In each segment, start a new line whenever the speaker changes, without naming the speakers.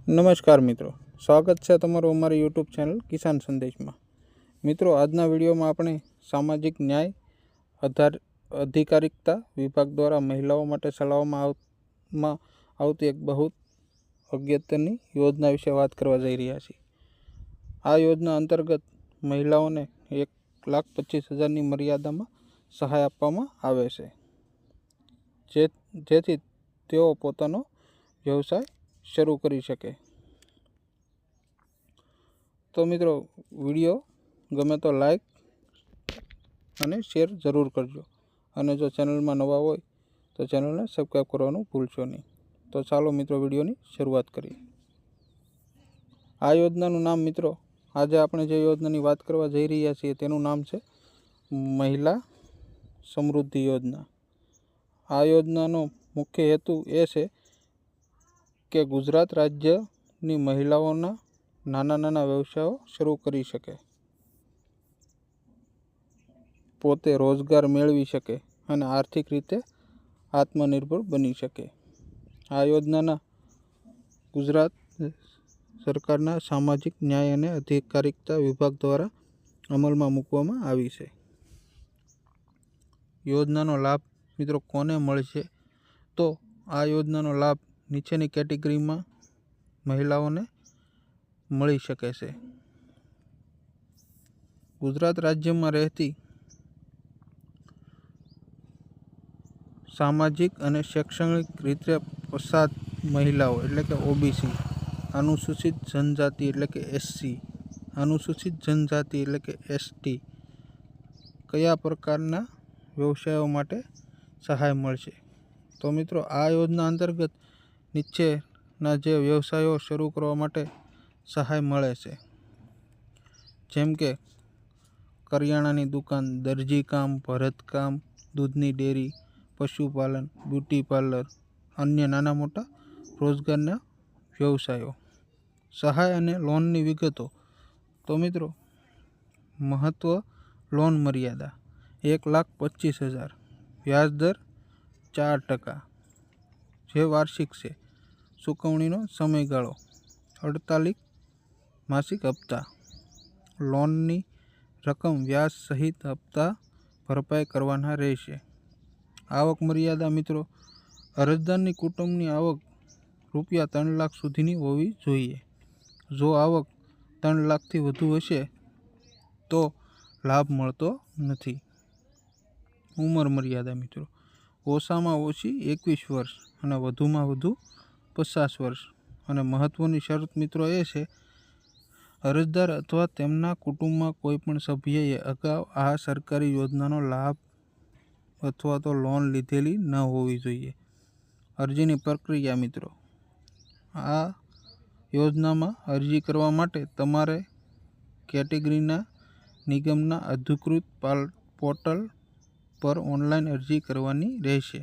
નમસ્કાર મિત્રો, સ્વાગત છે તમારું અમારી યુટ્યુબ ચેનલ કિસાન સંદેશમાં। મિત્રો, આજના વિડીયોમાં આપણે સામાજિક ન્યાય અધિકારિકતા વિભાગ દ્વારા મહિલાઓ માટે ચલાવવામાં આવતી એક બહુ અગત્યની યોજના વિશે વાત કરવા જઈ રહ્યા છીએ। આ યોજના અંતર્ગત મહિલાઓને 1,25,000ની મર્યાદામાં સહાય આપવામાં આવે છે, જેથી તેઓ પોતાનો વ્યવસાય શરૂ કરી શકે। તો મિત્રો, વિડીયો ગમે તો લાઈક અને શેર જરૂર કરજો, અને જો ચેનલમાં નવા હોય તો ચેનલને સબસ્ક્રાઈબ કરવાનું ભૂલશો નહીં। તો ચાલો મિત્રો, વિડીયોની શરૂઆત કરીએ। આ યોજનાનું નામ મિત્રો, આજે આપણે જે યોજનાની વાત કરવા જઈ રહ્યા છીએ તેનું નામ છે મહિલા સમૃદ્ધિ યોજના। આ યોજનાનો મુખ્ય હેતુ એ છે કે ગુજરાત રાજ્યની મહિલાઓના નાના વ્યવસાયો શરૂ કરી શકે, પોતે રોજગાર મેળવી શકે અને આર્થિક રીતે આત્મનિર્ભર બની શકે। આ યોજનાના ગુજરાત સરકારના સામાજિક ન્યાય અને અધિકારિકતા વિભાગ દ્વારા અમલમાં મૂકવામાં આવી છે। યોજનાનો લાભ મિત્રો કોને મળશે? તો આ યોજનાનો લાભ નીચેની કેટેગરીમાં મહિલાઓને મળી શકે છે। ગુજરાત રાજ્યમાં રહેતી સામાજિક અને શૈક્ષણિક રીતે પછાત મહિલાઓ એટલે કે ઓબીસી, અનુસૂચિત જનજાતિ એટલે કે એસસી, અનુસૂચિત જનજાતિ એટલે કે એસટી કયા પ્રકારના વ્યવસાયો માટે સહાય મળશે? તો મિત્રો, આ યોજના અંતર્ગત નીચેના જે વ્યવસાયો શરૂ કરવા માટે સહાય મળે છે, જેમ કે કરિયાણાની દુકાન, દરજીકામ, ભરતકામ, દૂધની ડેરી, પશુપાલન, બ્યુટી પાર્લર, અન્ય નાના મોટા રોજગારના વ્યવસાયો। સહાય અને લોનની વિગતો। તો મિત્રો, મહત્વ લોન મર્યાદા 1,25,000, વ્યાજદર 4%, જે વાર્ષિક છે। ચૂકવણીનો સમયગાળો 48 માસિક હપ્તા। લોનની રકમ વ્યાજ સહિત હપ્તા ભરપાઈ કરવાના રહેશે। આવક મર્યાદા મિત્રો, અરજદારની કુટુંબની આવક ₹3 લાખ સુધીની હોવી જોઈએ। જો આવક 3 લાખથી વધુ હશે તો લાભ મળતો નથી। ઉંમર મર્યાદા મિત્રો, ઓછામાં ઓછી 21 વર્ષ અને વધુમાં વધુ 50 વર્ષ। અને મહત્વની શરત મિત્રો એ છે, અરજદાર અથવા તેમના કુટુંબમાં કોઈ પણ સભ્યએ અગાઉ આ સરકારી યોજનાનો લાભ અથવા તો લોન લીધેલી ન હોવી જોઈએ। અરજીની પ્રક્રિયા મિત્રો, આ યોજનામાં અરજી કરવા માટે તમારે કેટેગરીના નિગમના અધિકૃત પોર્ટલ પર ઓનલાઈન અરજી કરવાની રહેશે।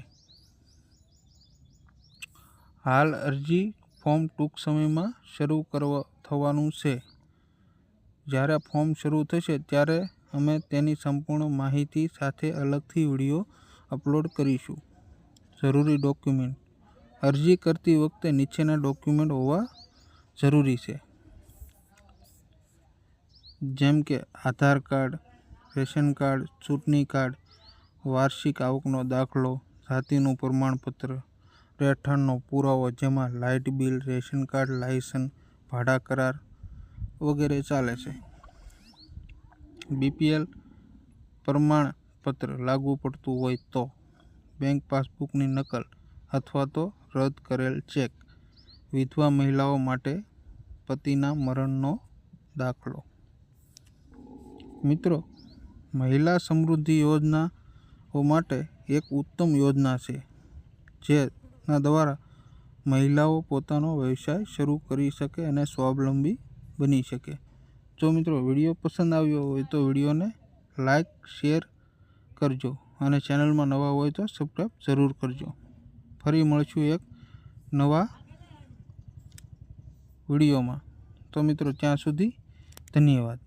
હાલ અરજી ફોર્મ ટૂંક સમયમાં શરૂ થવાનું છે। જ્યારે ફોર્મ શરૂ થશે ત્યારે અમે તેની સંપૂર્ણ માહિતી સાથે અલગથી વિડીયો અપલોડ કરીશું। જરૂરી ડોક્યુમેન્ટ, અરજી કરતી વખતે નીચેના ડોક્યુમેન્ટ હોવા જરૂરી છે, જેમ કે આધાર કાર્ડ, રેશન કાર્ડ, ચૂંટણી કાર્ડ, વાર્ષિક આવકનો દાખલો, જાતિનું પ્રમાણપત્ર, રહેઠાણનો પુરાવો જેમાં light bill, ration card, licence, ભાડા કરાર વગેરે ચાલે છે। બીપીએલ પ્રમાણપત્ર લાગુ પડતું હોય તો, બેંક પાસબુકની નકલ અથવા તો રદ કરેલ ચેક, વિધવા મહિલાઓ માટે પતિના મરણનો દાખલો। મિત્રો, મહિલા સમૃદ્ધિ યોજનાઓ માટે એક ઉત્તમ યોજના છે, જેના દ્વારા મહિલાઓ પોતાનો વ્યવસાય શરૂ કરી શકે અને સ્વાવલંબી બની શકે। જો મિત્રો વિડીયો પસંદ આવ્યો હોય તો વિડીયોને લાઈક શેર કરજો, અને ચેનલમાં નવા હોય તો સબસ્ક્રાઈબ જરૂર કરજો। ફરી મળશું એક નવા વિડીયોમાં। તો મિત્રો, ત્યાં સુધી ધન્યવાદ।